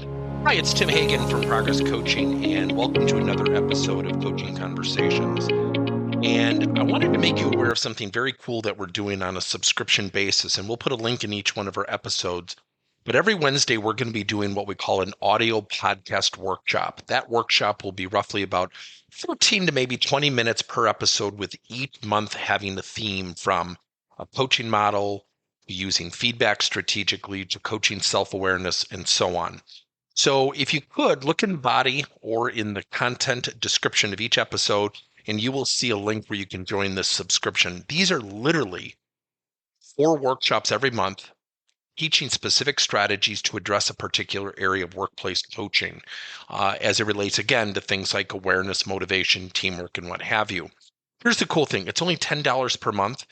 Hi, it's Tim Hagen from Progress Coaching, and welcome to another episode of Coaching Conversations. And I wanted to make you aware of something very cool that we're doing on a subscription basis, and we'll put a link in each one of our episodes. But every Wednesday, we're going to be doing what we call an audio podcast workshop. That workshop will be roughly about 14 to maybe 20 minutes per episode, with each month having a theme from a coaching model, using feedback strategically, to coaching self-awareness, and so on. So if you could look in the body or in the content description of each episode, and you will see a link where you can join this subscription. These are literally 4 workshops every month teaching specific strategies to address a particular area of workplace coaching as it relates, again, to things like awareness, motivation, teamwork, and what have you. Here's the cool thing. It's only $10 per month,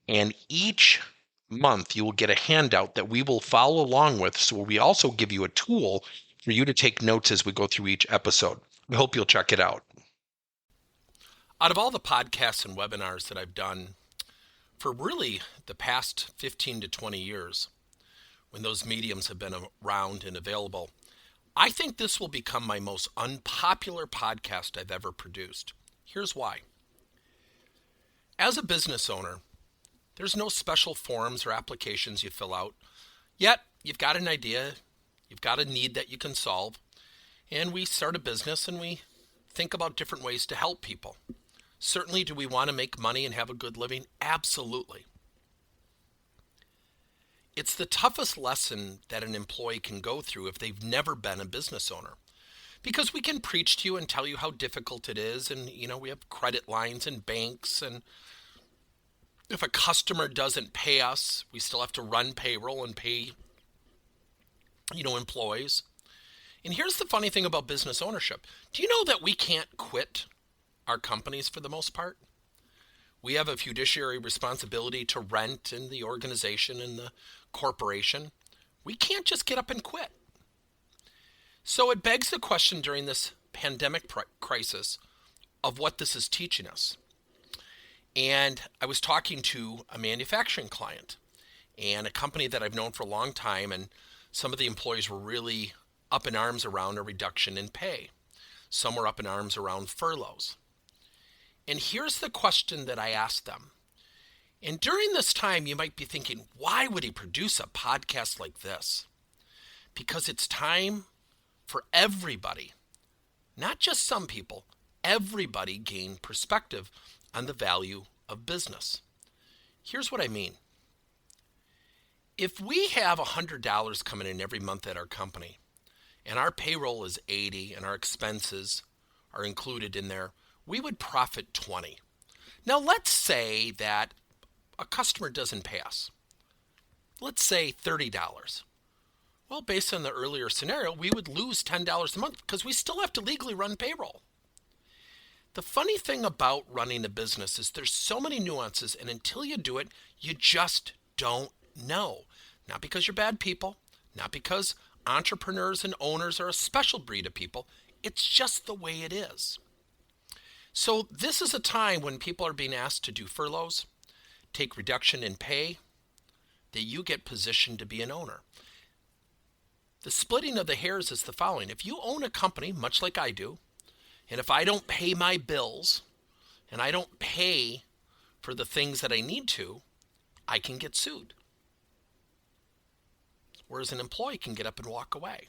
and each month you will get a handout that we will follow along with. So we also give you a tool for you to take notes as we go through each episode. We hope you'll check it out. Out of all the podcasts and webinars that I've done for really the past 15 to 20 years, when those mediums have been around and available, I think this will become my most unpopular podcast I've ever produced. Here's why. As a business owner, there's no special forms or applications you fill out. Yet, you've got an idea, you've got a need that you can solve, and we start a business and we think about different ways to help people. Certainly, do we want to make money and have a good living? Absolutely. It's the toughest lesson that an employee can go through if they've never been a business owner. Because we can preach to you and tell you how difficult it is, and we have credit lines and banks, and if a customer doesn't pay us, we still have to run payroll and pay employees. And here's the funny thing about business ownership. Do you know that we can't quit our companies for the most part? We have a fiduciary responsibility to rent in the organization and the corporation. We can't just get up and quit. So it begs the question during this pandemic crisis of what this is teaching us. And I was talking to a manufacturing client and a company that I've known for a long time, and some of the employees were really up in arms around a reduction in pay. Some were up in arms around furloughs. And here's the question that I asked them. And during this time, you might be thinking, why would he produce a podcast like this? Because it's time for everybody, not just some people, everybody gain perspective on the value of business. Here's what I mean. If we have $100 coming in every month at our company, and our payroll is $80 and our expenses are included in there, we would profit $20. Now let's say that a customer doesn't pay us. Let's say $30. Well, based on the earlier scenario, we would lose $10 a month because we still have to legally run payroll. The funny thing about running a business is there's so many nuances, and until you do it, you just don't know. Not because you're bad people, not because entrepreneurs and owners are a special breed of people. It's just the way it is. So this is a time when people are being asked to do furloughs, take reduction in pay, that you get positioned to be an owner. The splitting of the hairs is the following. If you own a company, much like I do, and if I don't pay my bills and I don't pay for the things that I need to, I can get sued. Whereas an employee can get up and walk away.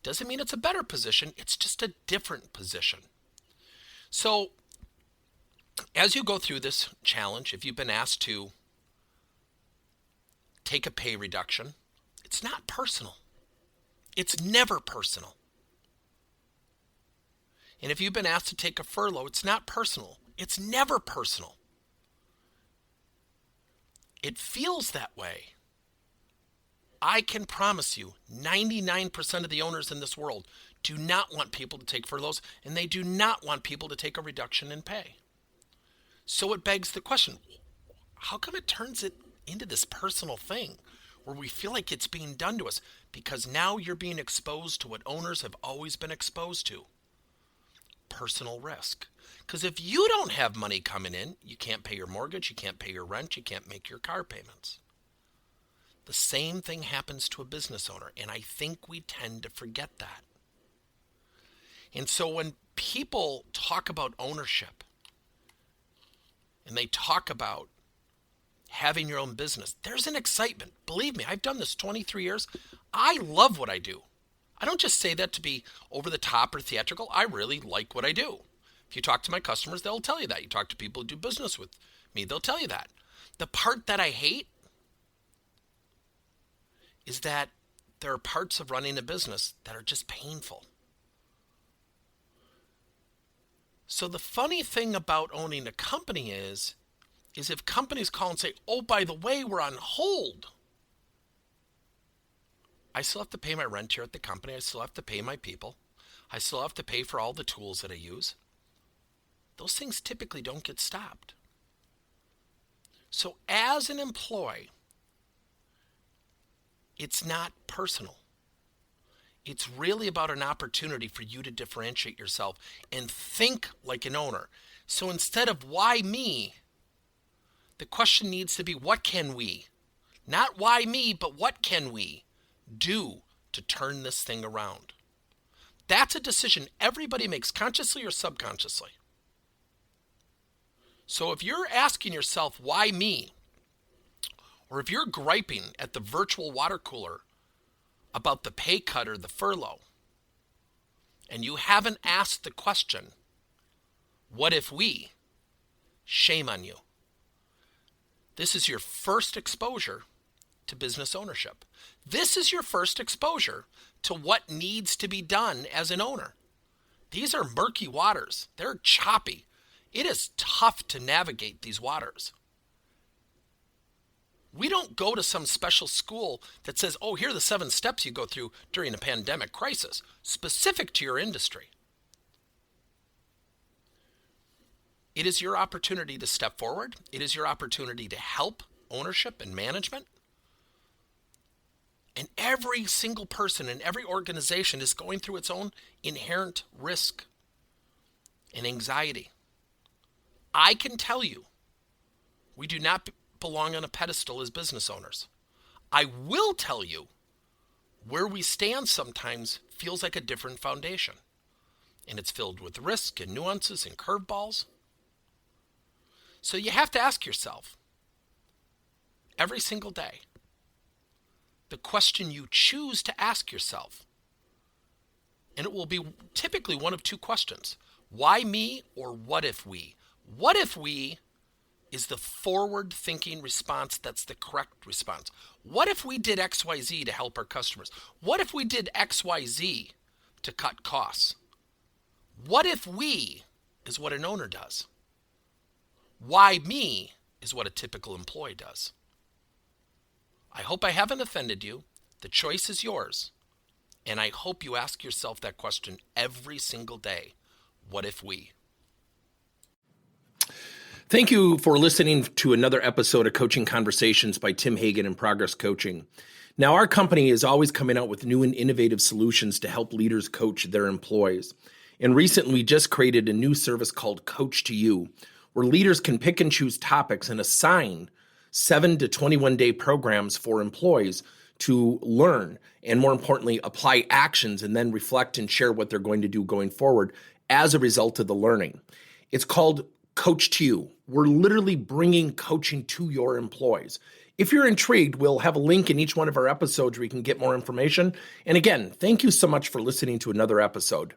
Doesn't mean it's a better position, it's just a different position. So, as you go through this challenge, if you've been asked to take a pay reduction, it's not personal. It's never personal. And if you've been asked to take a furlough, it's not personal. It's never personal. It feels that way. I can promise you 99% of the owners in this world do not want people to take furloughs, and they do not want people to take a reduction in pay. So it begs the question, how come it turns it into this personal thing where we feel like it's being done to us? Because now you're being exposed to what owners have always been exposed to. Personal risk. Because if you don't have money coming in, you can't pay your mortgage, you can't pay your rent, you can't make your car payments. The same thing happens to a business owner, and I think we tend to forget that. And so when people talk about ownership and they talk about having your own business, there's an excitement. Believe me, I've done this 23 years. I love what I do. I don't just say that to be over the top or theatrical. I really like what I do. If you talk to my customers, they'll tell you that. You talk to people who do business with me, they'll tell you that. The part that I hate is that there are parts of running a business that are just painful. So the funny thing about owning a company is if companies call and say, oh, by the way, we're on hold, I still have to pay my rent here at the company. I still have to pay my people. I still have to pay for all the tools that I use. Those things typically don't get stopped. So as an employee, it's not personal. It's really about an opportunity for you to differentiate yourself and think like an owner. So instead of why me, the question needs to be what can we? Not why me, but what can we do to turn this thing around? That's a decision everybody makes, consciously or subconsciously. So if you're asking yourself, why me? Or if you're griping at the virtual water cooler about the pay cut or the furlough, and you haven't asked the question, what if we? Shame on you. This is your first exposure to business ownership. This is your first exposure to what needs to be done as an owner. These are murky waters. They're choppy. It is tough to navigate these waters. We don't go to some special school that says, oh, here are the 7 steps you go through during a pandemic crisis, specific to your industry. It is your opportunity to step forward. It is your opportunity to help ownership and management. And every single person in every organization is going through its own inherent risk and anxiety. I can tell you, we do not belong on a pedestal as business owners. I will tell you, where we stand sometimes feels like a different foundation. And it's filled with risk and nuances and curveballs. So you have to ask yourself, every single day, the question you choose to ask yourself. And it will be typically one of 2 questions. Why me, or what if we? What if we is the forward-thinking response that's the correct response. What if we did XYZ to help our customers? What if we did XYZ to cut costs? What if we is what an owner does? Why me is what a typical employee does. I hope I haven't offended you. The choice is yours. And I hope you ask yourself that question every single day. What if we? Thank you for listening to another episode of Coaching Conversations by Tim Hagen and Progress Coaching. Now, our company is always coming out with new and innovative solutions to help leaders coach their employees. And recently, we just created a new service called Coach to You, where leaders can pick and choose topics and assign 7 to 21-day programs for employees to learn and, more importantly, apply actions and then reflect and share what they're going to do going forward as a result of the learning. It's called Coach to You. We're literally bringing coaching to your employees. If you're intrigued, we'll have a link in each one of our episodes where you can get more information. And again, thank you so much for listening to another episode.